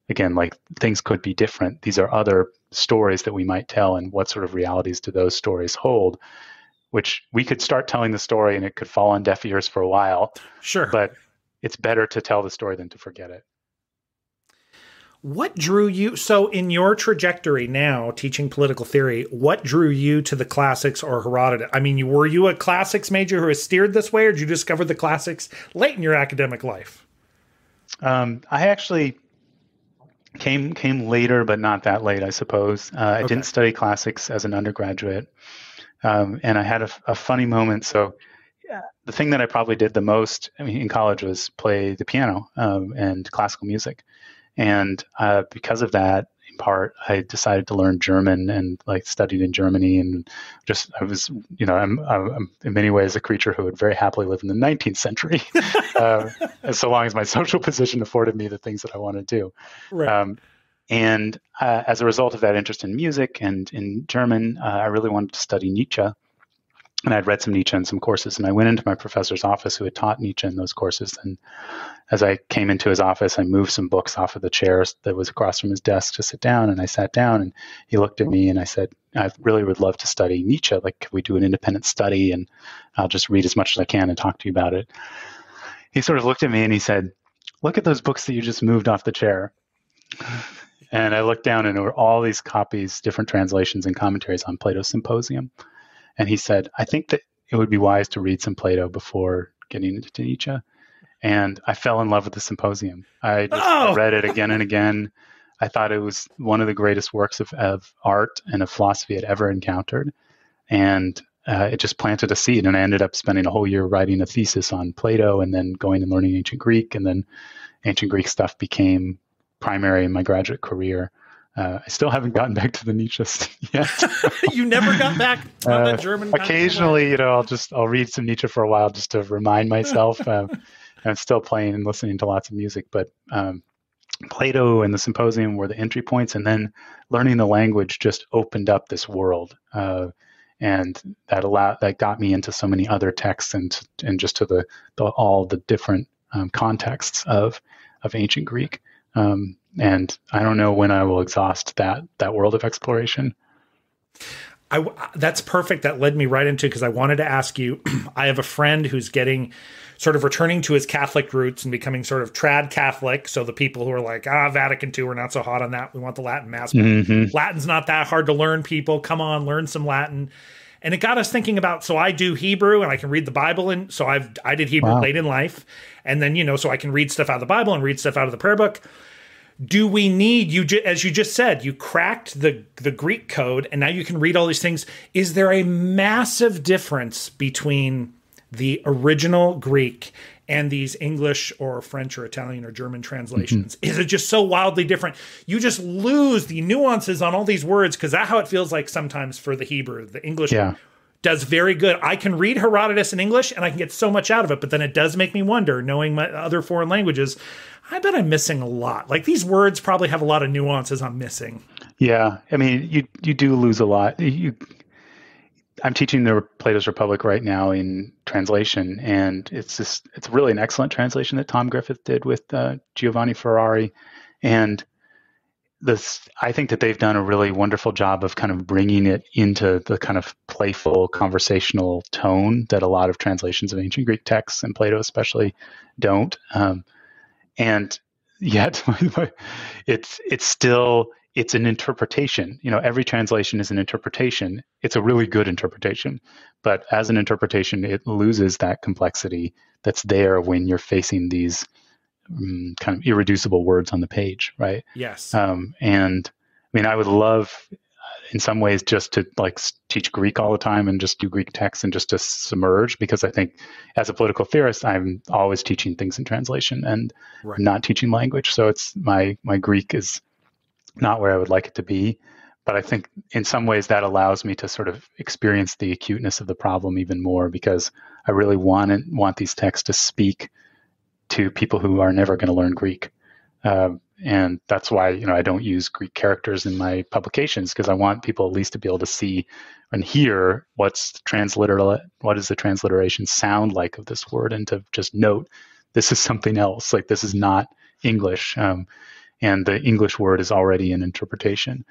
again, like things could be different. These are other stories that we might tell, and what sort of realities do those stories hold? Which we could start telling the story and it could fall on deaf ears for a while. Sure. But it's better to tell the story than to forget it. What drew you, so in your trajectory now, teaching political theory, what drew you to the classics or Herodotus? I mean, were you a classics major who has steered this way, or did you discover the classics late in your academic life? I actually came later, but not that late, I suppose. I didn't study classics as an undergraduate. And I had a funny moment. So the thing that I probably did the most, in college, was play the piano and classical music. And because of that, in part, I decided to learn German and studied in Germany. And I was, I'm in many ways a creature who would very happily live in the 19th century, so long as my social position afforded me the things that I want to do. Right. And as a result of that interest in music and in German, I really wanted to study Nietzsche. And I'd read some Nietzsche in some courses. And I went into my professor's office who had taught Nietzsche in those courses. And as I came into his office, I moved some books off of the chairs that was across from his desk to sit down. And I sat down and he looked at me and I said, I really would love to study Nietzsche. Like, could we do an independent study? And I'll just read as much as I can and talk to you about it. He sort of looked at me and he said, look at those books that you just moved off the chair. And I looked down and there were all these copies, different translations and commentaries on Plato's Symposium. And he said, I think that it would be wise to read some Plato before getting into Nietzsche. And I fell in love with the Symposium. I just read it again and again. I thought it was one of the greatest works of art and of philosophy I'd ever encountered. And it just planted a seed. And I ended up spending a whole year writing a thesis on Plato and then going and learning ancient Greek. And then ancient Greek stuff became primary in my graduate career. I still haven't gotten back to the Nietzsche yet. You never got back on the German. Occasionally, I'll read some Nietzsche for a while just to remind myself. I'm still playing and listening to lots of music, but Plato and the Symposium were the entry points, and then learning the language just opened up this world, and that got me into so many other texts and just to all the different contexts of ancient Greek. And I don't know when I will exhaust that world of exploration. That's perfect. That led me right into, because I wanted to ask you, I have a friend who's returning to his Catholic roots and becoming sort of trad Catholic. So the people who are like, Vatican II, we're not so hot on that. We want the Latin Mass. Mm-hmm. Latin's not that hard to learn, people. Come on, learn some Latin. And it got us thinking about, so I do Hebrew and I can read the Bible. And so I did Hebrew late in life. And then, so I can read stuff out of the Bible and read stuff out of the prayer book. Do we need, as you just said, you cracked the Greek code and now you can read all these things. Is there a massive difference between the original Greek and these English or French or Italian or German translations? Mm-hmm. Is it just so wildly different? You just lose the nuances on all these words, because that's how it feels like sometimes for the Hebrew. The English does very good. I can read Herodotus in English and I can get so much out of it, but then it does make me wonder, knowing my other foreign languages, I bet I'm missing a lot. Like, these words probably have a lot of nuances I'm missing. Yeah. I mean, you do lose a lot. I'm teaching the Plato's Republic right now in translation, and it's really an excellent translation that Tom Griffith did with Giovanni Ferrari. And I think that they've done a really wonderful job of kind of bringing it into the kind of playful conversational tone that a lot of translations of ancient Greek texts, and Plato especially, don't. And yet it's an interpretation. Every translation is an interpretation. It's a really good interpretation, but as an interpretation, it loses that complexity that's there when you're facing these kind of irreducible words on the page, right? Yes. And I mean, I would love in some ways just to teach Greek all the time and just do Greek texts and just to submerge, because I think as a political theorist, I'm always teaching things in translation and not teaching language. So it's my Greek is not where I would like it to be. But I think in some ways that allows me to sort of experience the acuteness of the problem even more, because I really want these texts to speak to people who are never going to learn Greek. And that's why, I don't use Greek characters in my publications, because I want people at least to be able to see and hear what does the transliteration sound like of this word, and to just note, this is something else. Like, this is not English. And the English word is already an interpretation.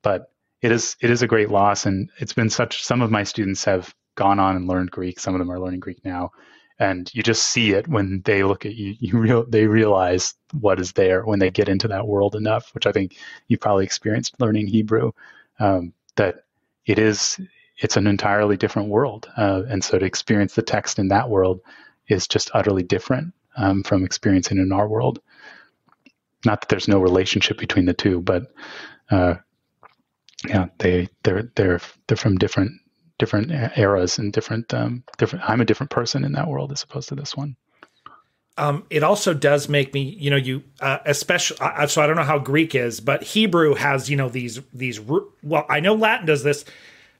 But it is a great loss. And it's been some of my students have gone on and learned Greek. Some of them are learning Greek now. And you just see it when they look at you. They realize what is there when they get into that world enough, which I think you probably experienced learning Hebrew, that it's an entirely different world. And so to experience the text in that world is just utterly different from experiencing in our world. Not that there's no relationship between the two, but they're from different eras and different. I'm a different person in that world as opposed to this one. It also does make me, especially. So I don't know how Greek is, but Hebrew has, these. Well, I know Latin does this.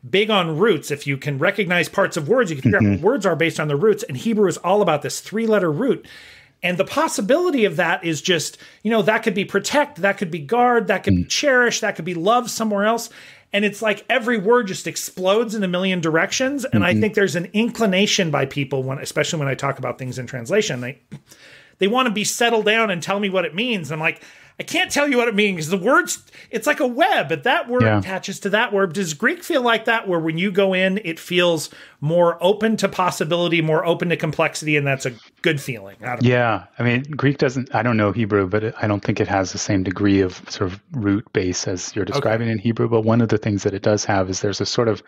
Big on roots. If you can recognize parts of words, you can figure out what words are based on the roots. And Hebrew is all about this 3-letter root. And the possibility of that is just, that could be protect, that could be guard, that could be cherish, that could be love somewhere else. And it's like every word just explodes in a million directions. And I think there's an inclination by people, especially when I talk about things in translation, they they want to be settled down and tell me what it means. I'm like, I can't tell you what it means because the words, it's like a web, but that word attaches to that word. Does Greek feel like that, where when you go in, it feels more open to possibility, more open to complexity, and that's a good feeling? I mean, Greek doesn't, I don't know Hebrew, but I don't think it has the same degree of sort of root base as you're describing in Hebrew. But one of the things that it does have is there's a sort of,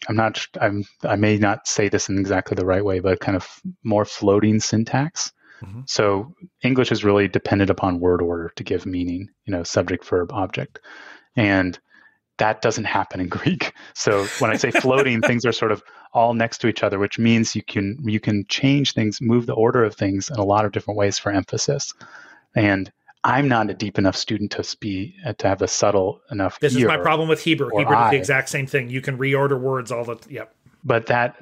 I may not say this in exactly the right way, but kind of more floating syntax. Mm-hmm. So English is really dependent upon word order to give meaning, subject, verb, object. And that doesn't happen in Greek. So when I say floating, things are sort of all next to each other, which means you can change things, move the order of things in a lot of different ways for emphasis. And I'm not a deep enough student to have a subtle enough This is my problem with Hebrew. Hebrew is the exact same thing. You can reorder words yep. But that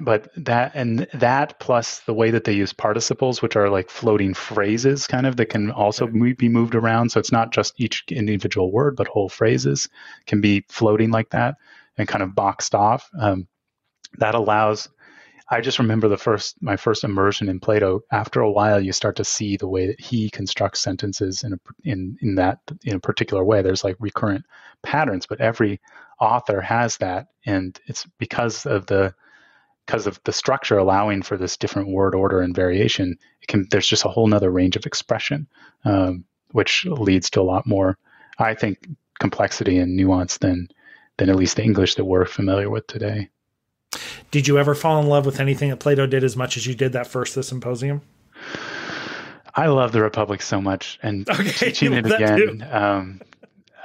plus the way that they use participles, which are like floating phrases kind of that can also be moved around. So it's not just each individual word, but whole phrases can be floating like that and kind of boxed off. That allows, I just remember my first immersion in Plato. After a while, you start to see the way that he constructs sentences in a particular way. There's like recurrent patterns, but every author has that. And it's because of the structure allowing for this different word order and variation, there's just a whole nother range of expression, which leads to a lot more, I think, complexity and nuance than at least the English that we're familiar with today. Did you ever fall in love with anything that Plato did as much as you did that first symposium? I love the Republic so much, and teaching it again.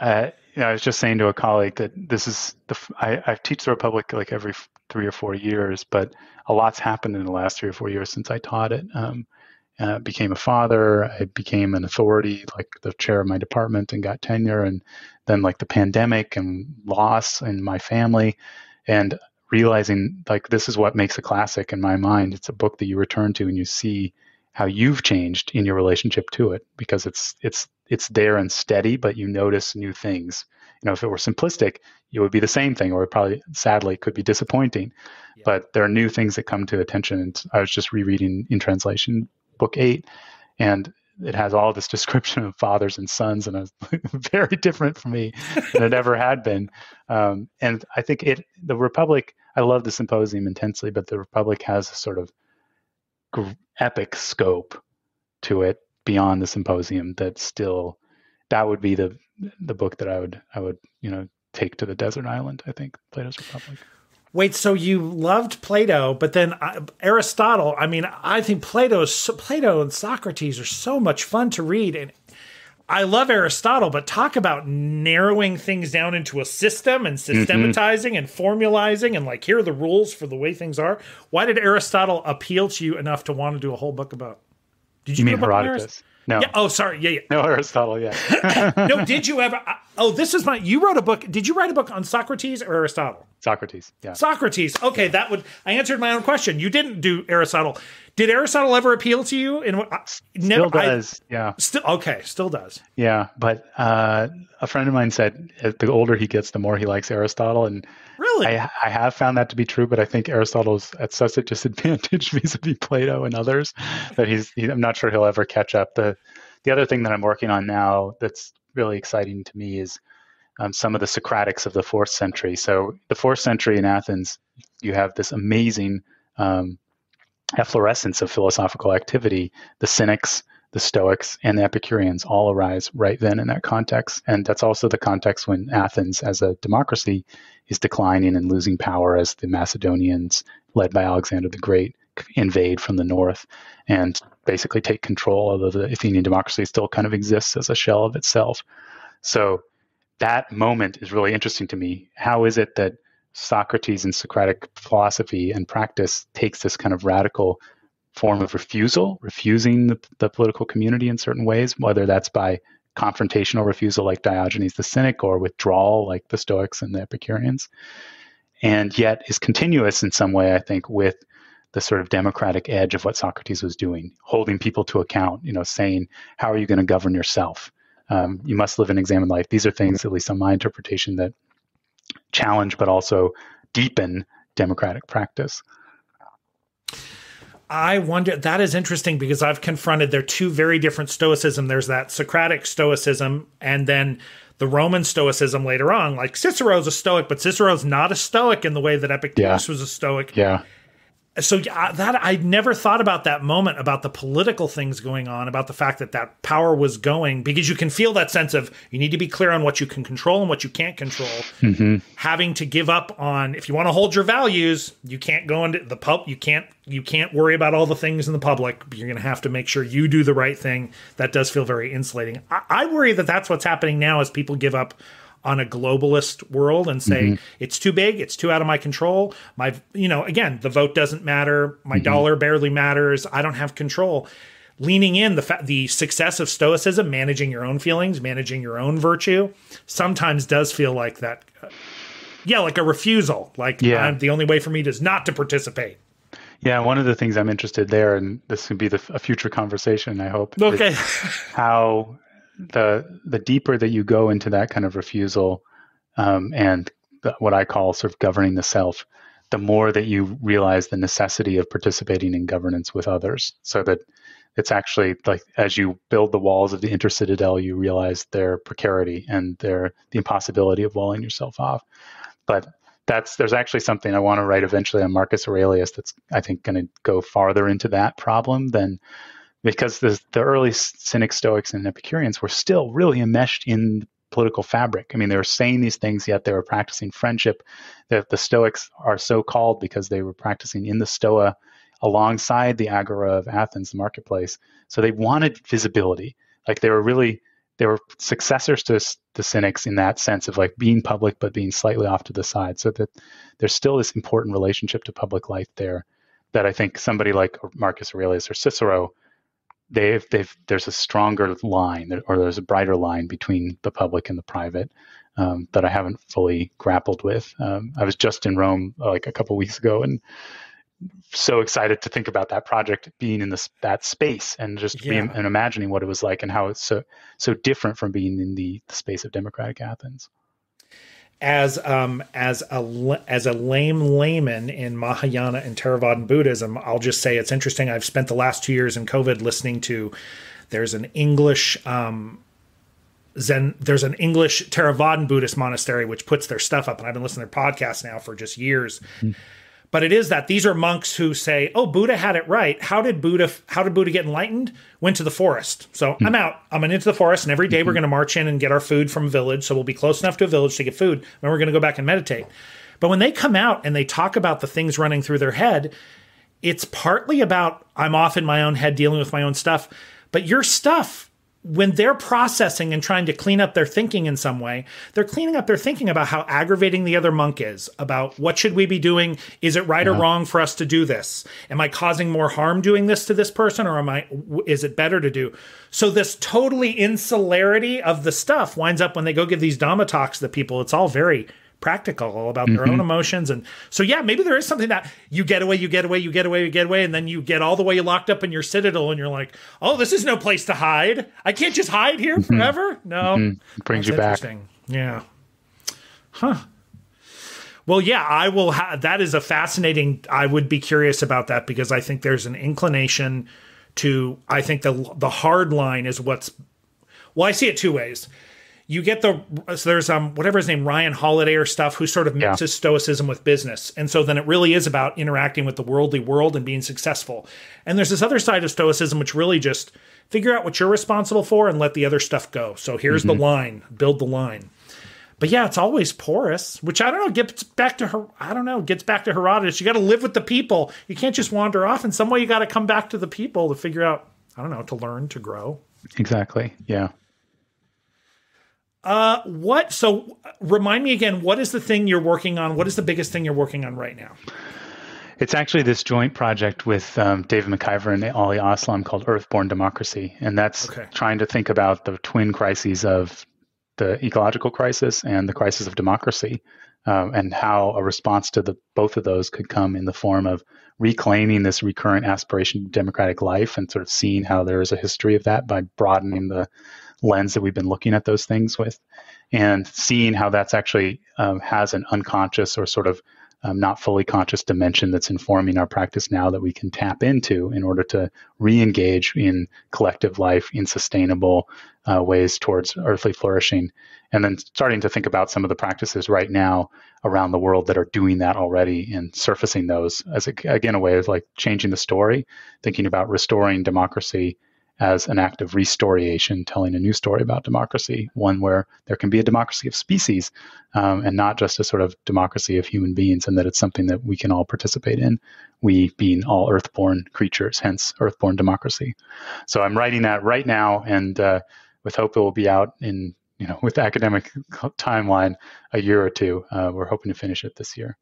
I was just saying to a colleague that this is I teach the Republic like every 3 or 4 years, but a lot's happened in the last 3 or 4 years since I taught it. Became a father, I became an authority, like the chair of my department, and got tenure, and then like the pandemic and loss in my family, and realizing like this is what makes a classic in my mind. It's a book that you return to and you see how you've changed in your relationship to it, because it's there and steady, but you notice new things. If it were simplistic, it would be the same thing, or it probably, sadly, could be disappointing. Yeah. But there are new things that come to attention. And I was just rereading in translation book 8, and it has all this description of fathers and sons, and it's very different for me than it ever had been. And I think the Republic, I love the symposium intensely, but the Republic has a sort of epic scope to it beyond the symposium that would be the book that I would take to the desert island. I think Plato's Republic. Wait, so you loved Plato, but then Aristotle? I mean, I think Plato and Socrates are so much fun to read, and I love Aristotle. But talk about narrowing things down into a system and systematizing and formalizing, and like, here are the rules for the way things are. Why did Aristotle appeal to you enough to want to do a whole book about? Did you mean Herodotus? No. Yeah. Oh, sorry. Yeah. No, Aristotle. Yeah. No. Did you ever? You wrote a book. Did you write a book on Socrates or Aristotle? Socrates. Yeah. Socrates. Okay, I answered my own question. You didn't do Aristotle. Did Aristotle ever appeal to you? Still does. Yeah. Still does. Yeah, but a friend of mine said the older he gets, the more he likes Aristotle, and really, I have found that to be true. But I think Aristotle's at such a disadvantage vis-a-vis Plato and others that I'm not sure he'll ever catch up. The other thing that I'm working on now that's really exciting to me is some of the Socratics of the 4th century. So the 4th century in Athens, you have this amazing efflorescence of philosophical activity. The Cynics, the Stoics, and the Epicureans all arise right then in that context. And that's also the context when Athens as a democracy is declining and losing power as the Macedonians, led by Alexander the Great, invade from the north and basically take control, although the Athenian democracy still kind of exists as a shell of itself. So that moment is really interesting to me. How is it that Socrates and Socratic philosophy and practice takes this kind of radical form of refusing the political community in certain ways, whether that's by confrontational refusal like Diogenes the Cynic, or withdrawal like the Stoics and the Epicureans, and yet is continuous in some way, I think, with the sort of democratic edge of what Socrates was doing, holding people to account, saying, how are you going to govern yourself? You must live and examine life. These are things, at least on my interpretation, that challenge but also deepen democratic practice. I wonder, that is interesting because I've confronted, they're two very different stoicism. There's that Socratic stoicism and then the Roman stoicism later on. Like Cicero's a stoic, but Cicero's not a stoic in the way that Epictetus was a stoic. Yeah. So that I never thought about that moment, about the political things going on, about the fact that that power was going, because you can feel that sense of you need to be clear on what you can control and what you can't control. Having to give up on, if you want to hold your values, you can't go into the pub. You can't worry about all the things in the public. You're going to have to make sure you do the right thing. That does feel very insulating. I worry that that's what's happening now as people give up on a globalist world and say, it's too big, it's too out of my control. Again, the vote doesn't matter. My dollar barely matters. I don't have control. Leaning in the success of stoicism, managing your own feelings, managing your own virtue, sometimes does feel like that. Like a refusal. The only way for me is not to participate. Yeah, one of the things I'm interested there, and this can be a future conversation, I hope. Okay. How the deeper that you go into that kind of refusal and what I call sort of governing the self, the more that you realize the necessity of participating in governance with others. So that it's actually like as you build the walls of the intercitadel, you realize their precarity and the impossibility of walling yourself off. But there's actually something I want to write eventually on Marcus Aurelius that's, I think, going to go farther into that problem than, because the early Cynics, Stoics, and Epicureans were still really enmeshed in political fabric. I mean, they were saying these things, yet they were practicing friendship. The Stoics are so called because they were practicing in the Stoa alongside the Agora of Athens, the marketplace. So they wanted visibility. Like they were successors to the Cynics in that sense of like being public, but being slightly off to the side. So that there's still this important relationship to public life there that I think somebody like Marcus Aurelius or Cicero, there's a stronger line, or there's a brighter line between the public and the private that I haven't fully grappled with. I was just in Rome like a couple of weeks ago, and so excited to think about that project being in that space and just and imagining what it was like and how it's so different from being in the space of democratic Athens. As a layman in Mahayana and Theravadan Buddhism, I'll just say it's interesting. I've spent the last 2 years in COVID listening to. There's an English Theravadan Buddhist monastery which puts their stuff up, and I've been listening to their podcasts now for just years. But it is that these are monks who say, "Oh, Buddha had it right. How did Buddha get enlightened? Went to the forest. So I'm out. I'm into the forest, and every day we're going to march in and get our food from a village. So we'll be close enough to a village to get food, and we're going to go back and meditate." But when they come out and they talk about the things running through their head, it's partly about I'm off in my own head dealing with my own stuff. But your stuff, when they're processing and trying to clean up their thinking in some way, they're cleaning up their thinking about how aggravating the other monk is, about what should we be doing? Is it right or wrong for us to do this? Am I causing more harm doing this to this person, or is it better to do? So this totally insularity of the stuff winds up when they go give these Dhamma talks to people. It's all very practical, all about their own emotions. And so, maybe there is something that you get away, and then you get all the way locked up in your citadel and you're like, oh, this is no place to hide. I can't just hide here forever. No. Brings you back. Yeah. Huh. Well, I will. That is a fascinating, I would be curious about that because I think there's an inclination to, I think the hard line is I see it two ways. You get there's whatever his name, Ryan Holiday or stuff, who sort of mixes stoicism with business. And so then it really is about interacting with the worldly world and being successful. And there's this other side of stoicism, which really just figure out what you're responsible for and let the other stuff go. So here's the line, build the line. But it's always porous, which I don't know, gets back to Herodotus. You got to live with the people. You can't just wander off. In some way, you got to come back to the people to figure out, to learn, to grow. Exactly. Yeah. So remind me again, what is the thing you're working on? What is the biggest thing you're working on right now? It's actually this joint project with David McIver and Ali Aslam called Earthborn Democracy. And that's trying to think about the twin crises of the ecological crisis and the crisis of democracy, and how a response to both of those could come in the form of reclaiming this recurrent aspiration to democratic life and sort of seeing how there is a history of that by broadening the lens that we've been looking at those things with, and seeing how that's actually has an unconscious or sort of not fully conscious dimension that's informing our practice now that we can tap into in order to re-engage in collective life in sustainable ways towards earthly flourishing. And then starting to think about some of the practices right now around the world that are doing that already and surfacing those as, again, a way of like changing the story, thinking about restoring democracy as an act of restoration, telling a new story about democracy, one where there can be a democracy of species and not just a sort of democracy of human beings, and that it's something that we can all participate in, we being all earthborn creatures, hence earthborn democracy. So I'm writing that right now, and with hope it will be out in, with academic timeline, a year or two. We're hoping to finish it this year.